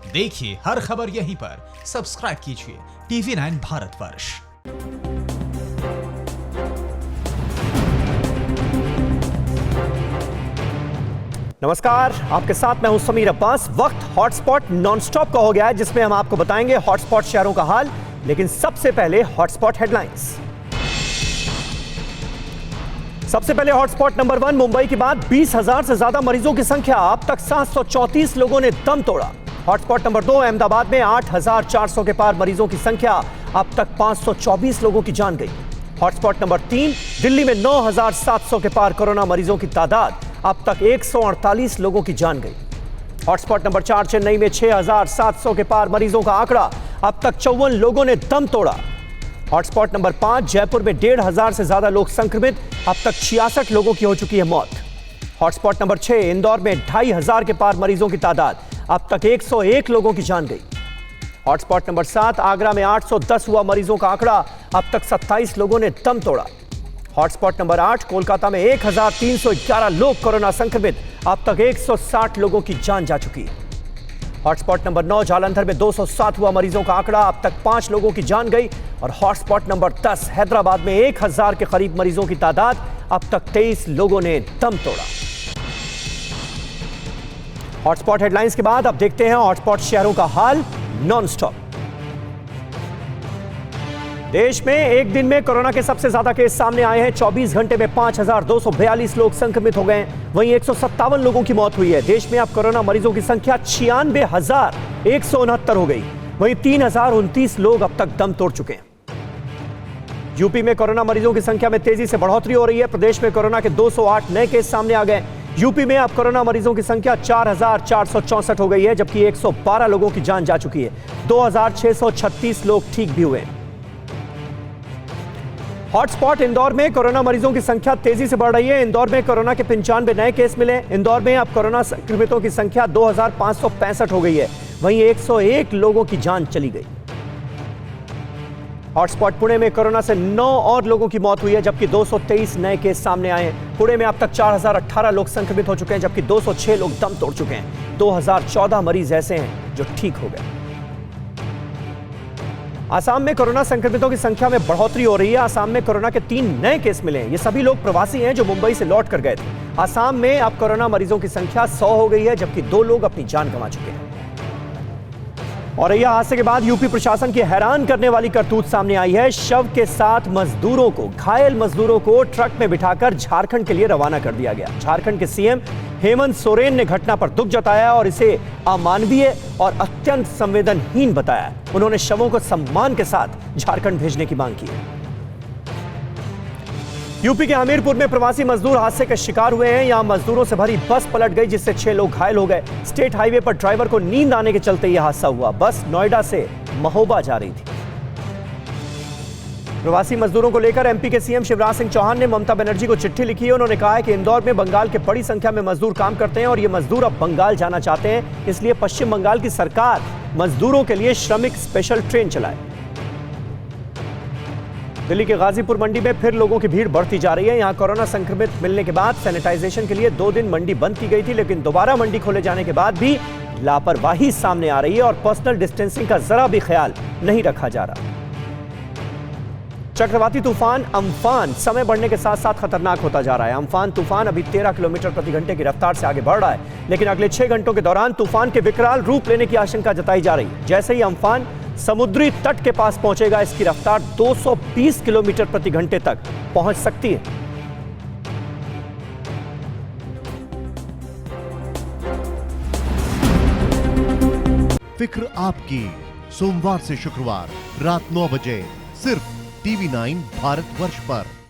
देखिए हर खबर यहीं पर। सब्सक्राइब कीजिए TV9 भारतवर्ष। नमस्कार, आपके साथ मैं हूं समीर अब्बास। वक्त हॉटस्पॉट नॉनस्टॉप का हो गया है, जिसमें हम आपको बताएंगे हॉटस्पॉट शहरों का हाल। लेकिन सबसे पहले हॉटस्पॉट हेडलाइंस। सबसे पहले हॉटस्पॉट नंबर 1, मुंबई के बाद 20,000 से ज्यादा मरीजों की संख्या। अब तक 734 लोगों ने दम तोड़ा। हॉटस्पॉट नंबर 2, अहमदाबाद में 8,400 के पार मरीजों की संख्या। अब तक 524 लोगों की जान गई। हॉटस्पॉट नंबर 3, दिल्ली में 9,700 के पार कोरोना मरीजों की तादाद। अब तक 148 लोगों की जान गई। हॉटस्पॉट नंबर 4, चेन्नई में 6,700 के पार मरीजों का आंकड़ा। अब तक 54 लोगों ने दम तोड़ा। हॉटस्पॉट नंबर 5, जयपुर में 1,500 से ज्यादा लोग संक्रमित। अब तक 66 लोगों की हो चुकी है मौत। हॉटस्पॉट नंबर 6, इंदौर में 2,500 के पार मरीजों की तादाद। अब तक 101 लोगों की जान गई। हॉटस्पॉट नंबर 7, आगरा में 810 हुआ मरीजों का आंकड़ा। अब तक 27 लोगों ने दम तोड़ा। हॉटस्पॉट नंबर 8, कोलकाता में 1,311 लोग कोरोना संक्रमित। अब तक 160 लोगों की जान जा चुकी है। हॉटस्पॉट नंबर 9, जालंधर में 207 हुआ मरीजों का आंकड़ा। अब तक 5 लोगों की जान गई। और हॉटस्पॉट नंबर 10, हैदराबाद में 1,000 के करीब मरीजों की तादाद। अब तक 23 लोगों ने दम तोड़ा। हॉटस्पॉट हेडलाइंस के बाद अब देखते हैं हॉटस्पॉट शहरों का हाल नॉनस्टॉप। देश में एक दिन में कोरोना के सबसे ज्यादा केस सामने आए हैं। 24 घंटे में 5,242 लोग संक्रमित हो गए। वहीं 157 लोगों की मौत हुई है। देश में अब कोरोना मरीजों की संख्या 96,169 हो गई। वहीं 3,029 लोग अब तक दम तोड़ चुके हैं। यूपी में कोरोना मरीजों की संख्या में तेजी से बढ़ोतरी हो रही है। प्रदेश में कोरोना के 208 नए केस सामने आ गए। यूपी में अब कोरोना मरीजों की संख्या 4,464 हो गई है, जबकि 112 लोगों की जान जा चुकी है। 2,636 लोग ठीक भी हुए हैं। हॉटस्पॉट इंदौर में कोरोना मरीजों की संख्या तेजी से बढ़ रही है। इंदौर में कोरोना के 95 नए केस मिले। इंदौर में अब कोरोना संक्रमितों की संख्या 2,565 हो गई है। वहीं 101 लोगों की जान चली गई। हॉटस्पॉट पुणे में कोरोना से 9 और लोगों की मौत हुई है, जबकि 223 नए केस सामने आए हैं। पुणे में अब तक 4,018 लोग संक्रमित हो चुके हैं, जबकि 206 लोग दम तोड़ चुके हैं। 2,014 मरीज ऐसे हैं जो ठीक हो गए। आसाम में कोरोना संक्रमितों की संख्या में बढ़ोतरी हो रही है। आसाम में कोरोना के 3 नए केस मिले हैं। ये सभी लोग प्रवासी हैं जो मुंबई से लौट कर गए थे। आसाम में अब कोरोना मरीजों की संख्या 100 हो गई है, जबकि 2 लोग अपनी जान गंवा चुके हैं। और यह हादसे के बाद यूपी प्रशासन की हैरान करने वाली करतूत सामने आई है। शव के साथ मजदूरों को, घायल मजदूरों को ट्रक में बिठाकर झारखंड के लिए रवाना कर दिया गया। झारखंड के सीएम हेमंत सोरेन ने घटना पर दुख जताया और इसे अमानवीय और अत्यंत संवेदनहीन बताया। उन्होंने शवों को सम्मान के साथ झारखंड भेजने की मांग की है। यूपी के हमीरपुर में प्रवासी मजदूर हादसे का शिकार हुए हैं। यहां मजदूरों से भरी बस पलट गई, जिससे 6 लोग घायल हो गए। स्टेट हाईवे पर ड्राइवर को नींद आने के चलते यह हादसा हुआ। बस नोएडा से महोबा जा रही थी। प्रवासी मजदूरों को लेकर एमपी के सीएम शिवराज सिंह चौहान ने ममता बनर्जी को चिट्ठी लिखी है। उन्होंने कहा है कि इंदौर में बंगाल के बड़ी संख्या में मजदूर काम करते हैं और ये मजदूर अब बंगाल जाना चाहते हैं। इसलिए पश्चिम बंगाल की सरकार मजदूरों के लिए श्रमिक स्पेशल ट्रेन चलाए। दिल्ली के गाजीपुर मंडी में फिर लोगों की भीड़ बढ़ती जा रही है। यहां कोरोना संक्रमित मिलने के बाद सैनिटाइजेशन के लिए 2 दिन मंडी बंद की गई थी, लेकिन दोबारा मंडी खोले जाने के बाद भी लापरवाही सामने आ रही है और पर्सनल डिस्टेंसिंग का जरा भी ख्याल नहीं रखा जा रहा। चक्रवाती तूफान अम्फान समय बढ़ने के साथ साथ खतरनाक होता जा रहा है। अम्फान तूफान अभी 13 किलोमीटर प्रति घंटे की रफ्तार से आगे बढ़ रहा है, लेकिन अगले 6 घंटों के दौरान तूफान के विकराल रूप लेने की आशंका जताई जा रही है। जैसे ही अम्फान समुद्री तट के पास पहुंचेगा, इसकी रफ्तार 220 किलोमीटर प्रति घंटे तक पहुंच सकती है। फिक्र आपकी, सोमवार से शुक्रवार रात 9 बजे सिर्फ TV9 भारतवर्ष पर।